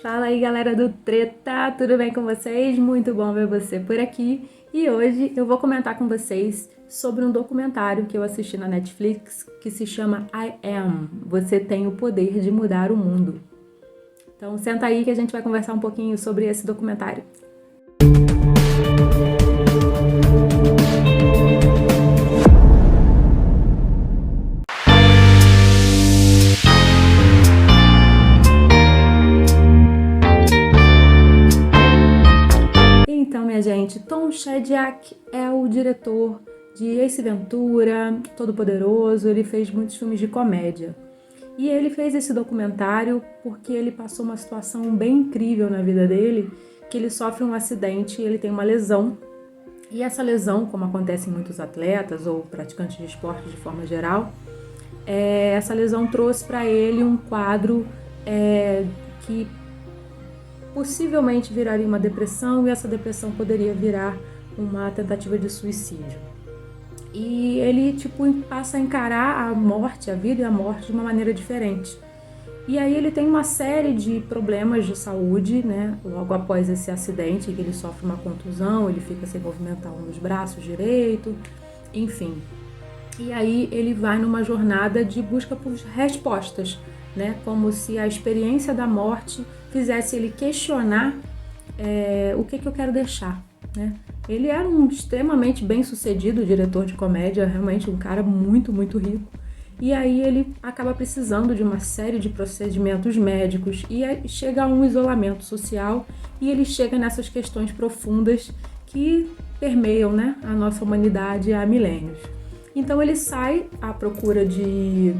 Fala aí, galera do Treta, tudo bem com vocês? Muito bom ver você por aqui. E hoje eu vou comentar com vocês sobre um documentário que eu assisti na Netflix que se chama I Am. Você tem o poder de mudar o mundo. Então senta aí que a gente vai conversar um pouquinho sobre esse documentário. Então, minha gente, Tom Shadyac é o diretor de Ace Ventura, Todo-Poderoso, ele fez muitos filmes de comédia. E ele fez esse documentário porque ele passou uma situação bem incrível na vida dele, que ele sofre um acidente e ele tem uma lesão. E essa lesão, como acontece em muitos atletas ou praticantes de esporte de forma geral, essa lesão trouxe para ele um quadro que possivelmente viraria uma depressão, e essa depressão poderia virar uma tentativa de suicídio. E ele passa a encarar a morte, a vida e a morte de uma maneira diferente. E aí ele tem uma série de problemas de saúde, né? Logo após esse acidente, que ele sofre uma contusão, ele fica sem movimentar um dos braços direito, enfim. E aí ele vai numa jornada de busca por respostas, né? Como se a experiência da morte fizesse ele questionar o que eu quero deixar, né? Ele era um extremamente bem-sucedido diretor de comédia, realmente um cara muito, muito rico. E aí ele acaba precisando de uma série de procedimentos médicos e chega a um isolamento social, e ele chega nessas questões profundas que permeiam, né, a nossa humanidade há milênios. Então ele sai à procura de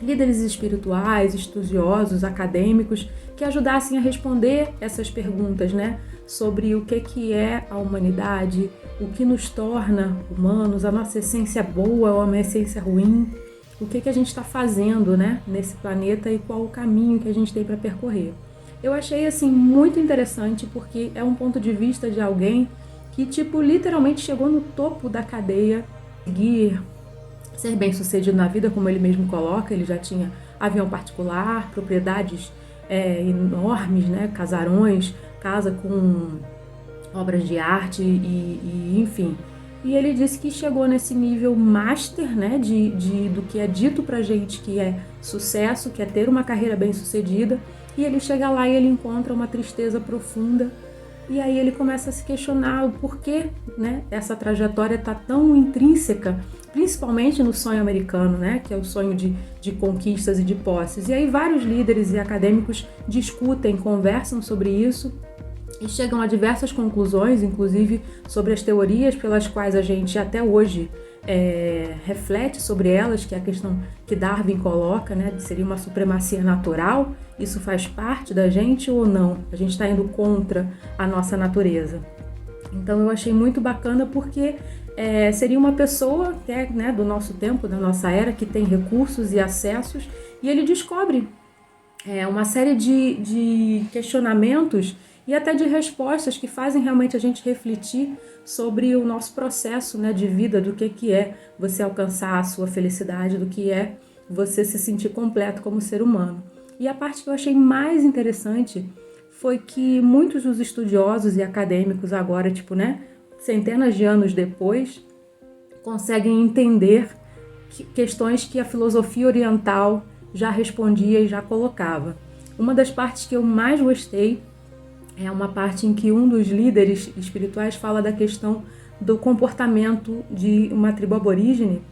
líderes espirituais, estudiosos, acadêmicos, que ajudassem a responder essas perguntas, né? Sobre o que é a humanidade, o que nos torna humanos, a nossa essência boa ou a nossa essência ruim, o que a gente está fazendo, né, nesse planeta e qual o caminho que a gente tem para percorrer. Eu achei, assim, muito interessante porque é um ponto de vista de alguém que, literalmente chegou no topo da cadeia, seguir ser bem sucedido na vida, como ele mesmo coloca. Ele já tinha avião particular, propriedades enormes, né, casarões, casa com obras de arte e enfim. E ele disse que chegou nesse nível master, né, do que é dito pra gente que é sucesso, que é ter uma carreira bem sucedida, e ele chega lá e ele encontra uma tristeza profunda. E aí ele começa a se questionar o porquê, né, essa trajetória está tão intrínseca, principalmente no sonho americano, né, que é o sonho de conquistas e de posses. E aí vários líderes e acadêmicos discutem, conversam sobre isso e chegam a diversas conclusões, inclusive sobre as teorias pelas quais a gente até hoje reflete sobre elas, que é a questão que Darwin coloca, né, de seria uma supremacia natural. Isso faz parte da gente ou não? A gente está indo contra a nossa natureza. Então eu achei muito bacana porque seria uma pessoa que é, né, do nosso tempo, da nossa era, que tem recursos e acessos, e ele descobre uma série de questionamentos e até de respostas que fazem realmente a gente refletir sobre o nosso processo, né, de vida, do que é você alcançar a sua felicidade, do que é você se sentir completo como ser humano. E a parte que eu achei mais interessante foi que muitos dos estudiosos e acadêmicos agora, centenas de anos depois, conseguem entender questões que a filosofia oriental já respondia e já colocava. Uma das partes que eu mais gostei é uma parte em que um dos líderes espirituais fala da questão do comportamento de uma tribo aborígene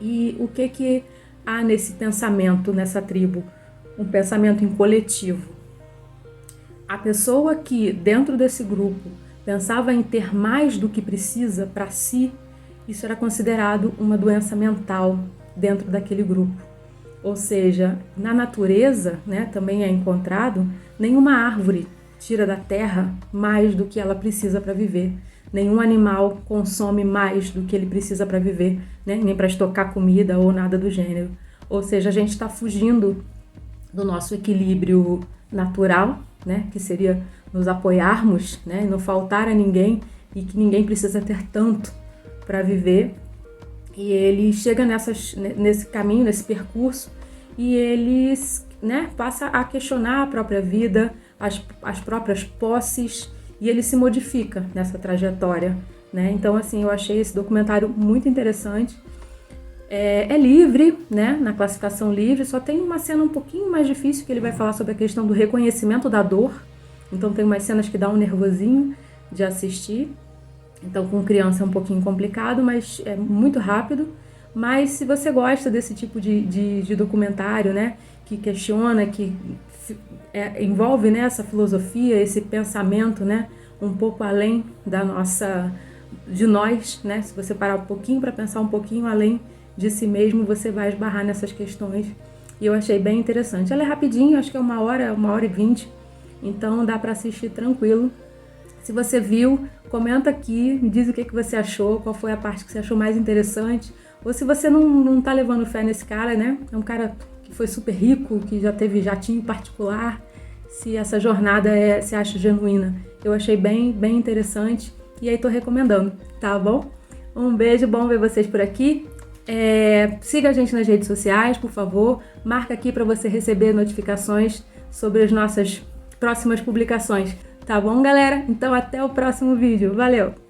e o que há nesse pensamento, nessa tribo, um pensamento em coletivo. A pessoa que, dentro desse grupo, pensava em ter mais do que precisa para si, isso era considerado uma doença mental dentro daquele grupo. Ou seja, na natureza, né, também é encontrado, nenhuma árvore tira da terra mais do que ela precisa para viver. Nenhum animal consome mais do que ele precisa para viver, né? Nem para estocar comida ou nada do gênero. Ou seja, a gente está fugindo do nosso equilíbrio natural, né? Que seria nos apoiarmos, né? E não faltar a ninguém, e que ninguém precisa ter tanto para viver. E ele chega nesse caminho, nesse percurso, e ele né, passa a questionar a própria vida, as próprias posses, e ele se modifica nessa trajetória, né? Então, assim, eu achei esse documentário muito interessante. É livre, né, na classificação livre, só tem uma cena um pouquinho mais difícil, que ele vai falar sobre a questão do reconhecimento da dor. Então tem umas cenas que dá um nervosinho de assistir. Então com criança é um pouquinho complicado, mas é muito rápido. Mas se você gosta desse tipo de documentário, né, que questiona, que envolve, né, essa filosofia, esse pensamento, né, um pouco além de nós, né, se você parar um pouquinho para pensar um pouquinho além de si mesmo, você vai esbarrar nessas questões. E eu achei bem interessante. Ela é rapidinho, acho que é 1h e 20, então dá para assistir tranquilo. Se você viu, comenta aqui, me diz o que você achou, qual foi a parte que você achou mais interessante. Ou se você não tá levando fé nesse cara, né? É um cara que foi super rico, que já teve jatinho particular. Se essa jornada se acha genuína. Eu achei bem interessante e aí tô recomendando, tá bom? Um beijo, bom ver vocês por aqui. Siga a gente nas redes sociais, por favor. Marca aqui para você receber notificações sobre as nossas próximas publicações. Tá bom, galera? Então até o próximo vídeo. Valeu!